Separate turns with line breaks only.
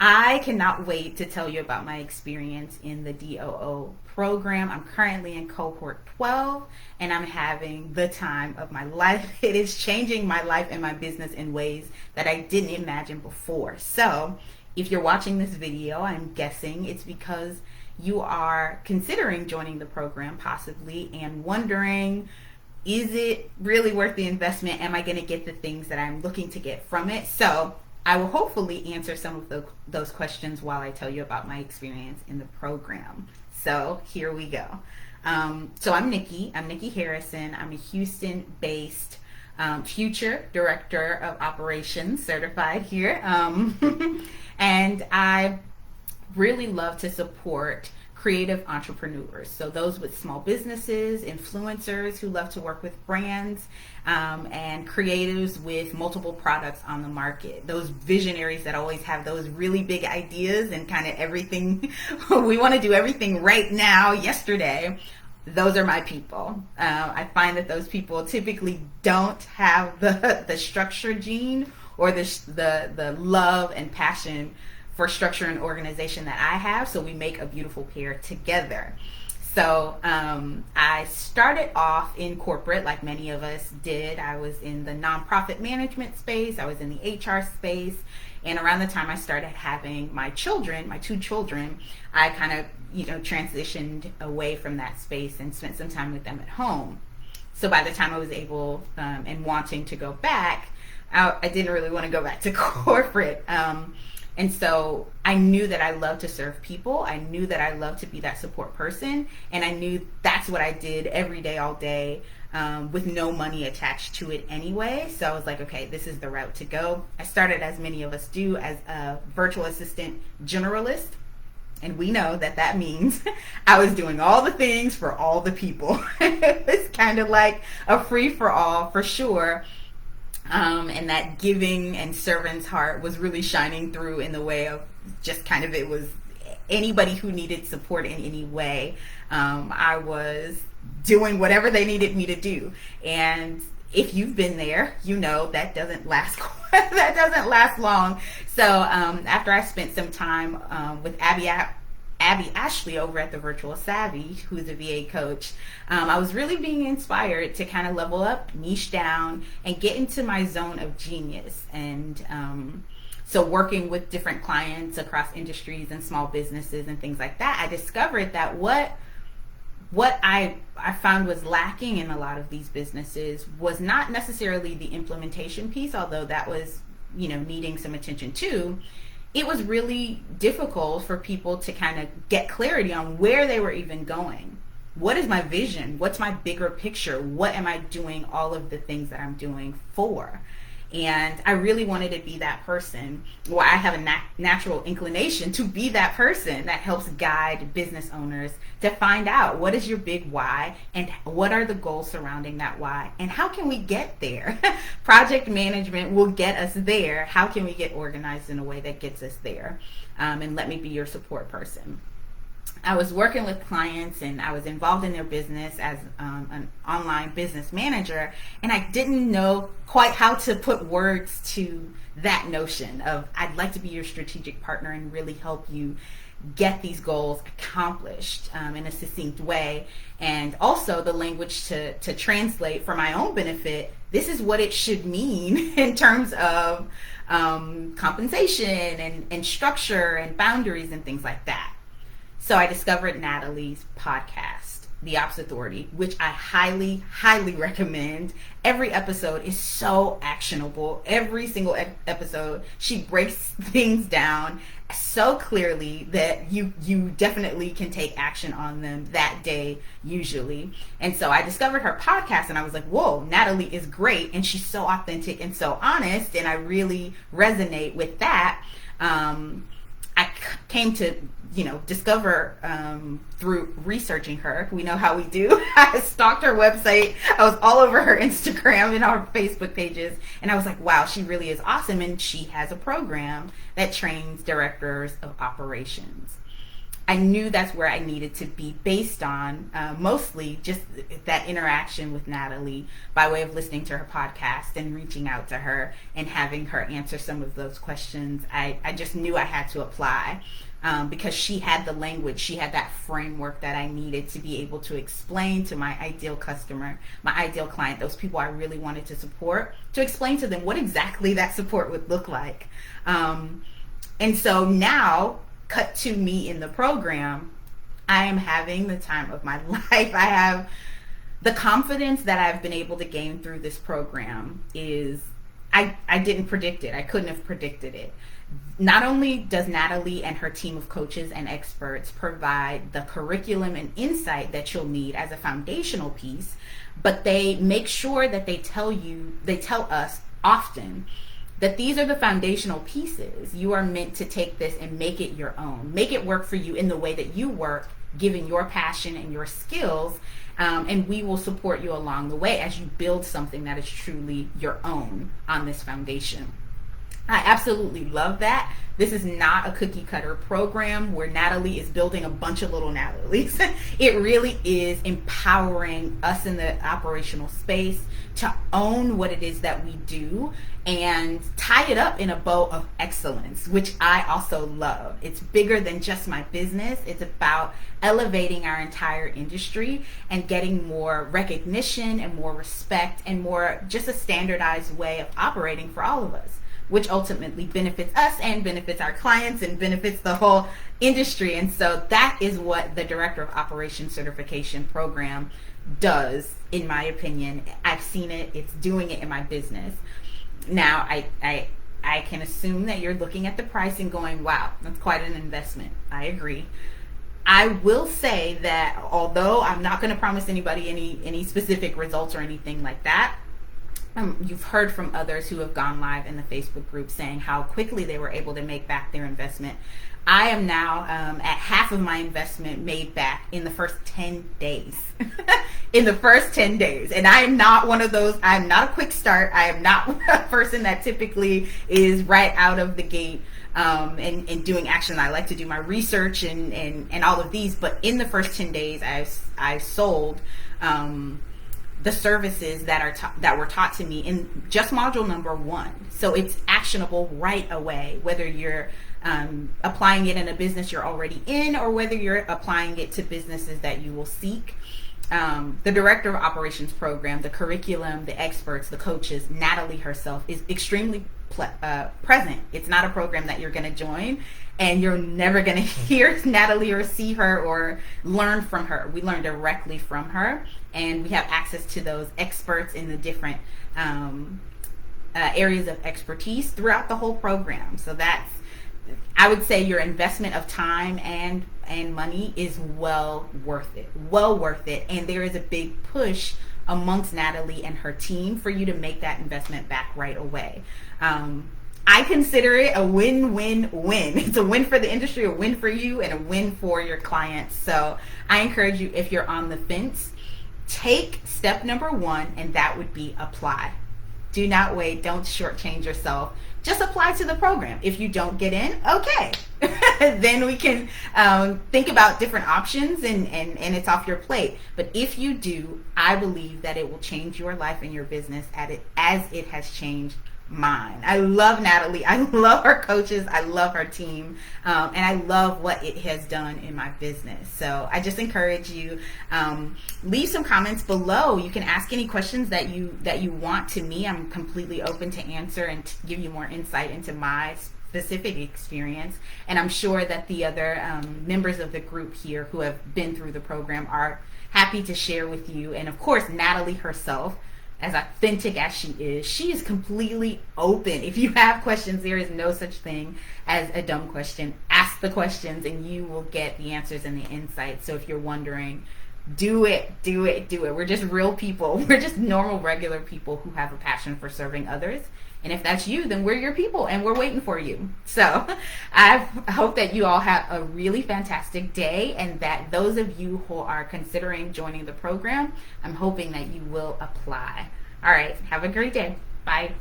I cannot wait to tell you about my experience in the DOO program. I'm currently in cohort 12 and I'm having the time of my life. It is changing my life and my business in ways that I didn't imagine before. So, if you're watching this video, I'm guessing it's because you are considering joining the program possibly and wondering, is it really worth the investment? Am I going to get the things that I'm looking to get from it? So, I will hopefully answer some of those questions while I tell you about my experience in the program. So here we go. So I'm Nikki. I'm Nikki Harrison. I'm a Houston-based future director of operations, certified here. And I really love to support creative entrepreneurs. So those with small businesses, influencers who love to work with brands, and creatives with multiple products on the market. Those visionaries that always have those really big ideas and kind of everything. We want to do everything right now, yesterday. Those are my people. I find that those people typically don't have the structure gene or the love and passion for structure and organization that I have, so we make a beautiful pair together. So I started off in corporate like many of us did. I was in the nonprofit management space, I was in the HR space, and around the time I started having my children, my two children, I kind of transitioned away from that space and spent some time with them at home. So by the time I was able and wanting to go back, I didn't really want to go back to corporate. And so I knew that I loved to serve people. I knew that I loved to be that support person. And I knew that's what I did every day, all day, with no money attached to it anyway. So I was like, okay, this is the route to go. I started, as many of us do, as a virtual assistant generalist. And we know that that means I was doing all the things for all the people. It's kind of like a free for all, for sure. And that giving and servant's heart was really shining through in the way of just kind of, it was anybody who needed support in any way. I was doing whatever they needed me to do. And if you've been there, that doesn't last that doesn't last long. So after I spent some time with Abby Ashley over at the Virtual Savvy, who's a VA coach, I was really being inspired to kind of level up, niche down, and get into my zone of genius. And so working with different clients across industries and small businesses and things like that, I discovered that what I found was lacking in a lot of these businesses was not necessarily the implementation piece, although that was, needing some attention too. It was really difficult for people to kind of get clarity on where they were even going. What is my vision? What's my bigger picture? What am I doing all of the things that I'm doing for? And I really wanted to be that person. Well, I have a natural inclination to be that person that helps guide business owners to find out what is your big why and what are the goals surrounding that why and how can we get there. Project management will get us there. How can we get organized in a way that gets us there? And let me be your support person. I was working with clients and I was involved in their business as an online business manager, and I didn't know quite how to put words to that notion of I'd like to be your strategic partner and really help you get these goals accomplished in a succinct way, and also the language to translate for my own benefit. This is what it should mean in terms of compensation and structure and boundaries and things like that. So I discovered Natalie's podcast, The Ops Authority, which I highly, highly recommend. Every episode is so actionable. Every single episode, she breaks things down so clearly that you definitely can take action on them that day, usually. And so I discovered her podcast and I was like, whoa, Natalie is great. And she's so authentic and so honest. And I really resonate with that. I came to discover through researching her. We know how we do. I stalked her website. I was all over her Instagram and our Facebook pages. And I was like, wow, she really is awesome. And she has a program that trains directors of operations. I knew that's where I needed to be based on mostly just that interaction with Natalie by way of listening to her podcast and reaching out to her and having her answer some of those questions. I just knew I had to apply. Because she had the language, she had that framework that I needed to be able to explain to my ideal customer, my ideal client, those people I really wanted to support, to explain to them what exactly that support would look like. And so now, cut to me in the program, I am having the time of my life. I have the confidence that I've been able to gain through this program is, I didn't predict it. I couldn't have predicted it. Not only does Natalie and her team of coaches and experts provide the curriculum and insight that you'll need as a foundational piece, but they make sure that they tell us often that these are the foundational pieces. You are meant to take this and make it your own. Make it work for you in the way that you work, given your passion and your skills, and we will support you along the way as you build something that is truly your own on this foundation. I absolutely love that. This is not a cookie cutter program where Natalie is building a bunch of little Natalies. It really is empowering us in the operational space to own what it is that we do and tie it up in a bow of excellence, which I also love. It's bigger than just my business. It's about elevating our entire industry and getting more recognition and more respect and more just a standardized way of operating for all of us, which ultimately benefits us and benefits our clients and benefits the whole industry. And so that is what the Director of Operations Certification Program does, in my opinion. I've seen it. It's doing it in my business. Now, I can assume that you're looking at the price and going, wow, that's quite an investment. I agree. I will say that although I'm not going to promise anybody any specific results or anything like that, you've heard from others who have gone live in the Facebook group saying how quickly they were able to make back their investment. I am now at half of my investment made back in the first 10 days. In the first 10 days. And I am not one of those, I'm not a quick start. I am not a person that typically is right out of the gate and doing action. I like to do my research and all of these. But in the first 10 days, I sold the services that were taught to me in just module number 1. So it's actionable right away, whether you're applying it in a business you're already in or whether you're applying it to businesses that you will seek. The Director of Operations Program, the curriculum, the experts, the coaches, Natalie herself is extremely present. It's not a program that you're going to join and you're never going to hear Natalie or see her or learn from her. We learn directly from her, and we have access to those experts in the different areas of expertise throughout the whole program. So that's, I would say, your investment of time and money is well worth it. And there is a big push amongst Natalie and her team for you to make that investment back right away. I consider it a win-win-win. It's a win for the industry, a win for you, and a win for your clients. So I encourage you, if you're on the fence, take step number 1, and that would be apply. Do not wait. Don't shortchange yourself. Just apply to the program. If you don't get in, okay. Then we can think about different options and it's off your plate. But if you do, I believe that it will change your life and your business as it has changed mine. I love Natalie. I love her coaches. I love her team. And I love what it has done in my business. So I just encourage you, leave some comments below. You can ask any questions that you want to me. I'm completely open to answer and to give you more insight into my specific experience. And I'm sure that the other members of the group here who have been through the program are happy to share with you. And of course, Natalie herself, as authentic as she is completely open. If you have questions, there is no such thing as a dumb question. Ask the questions and you will get the answers and the insights. So if you're wondering, do it. We're just real people. We're just normal, regular people who have a passion for serving others. And if that's you, then we're your people and we're waiting for you. So I hope that you all have a really fantastic day, and that those of you who are considering joining the program, I'm hoping that you will apply. All right. Have a great day. Bye.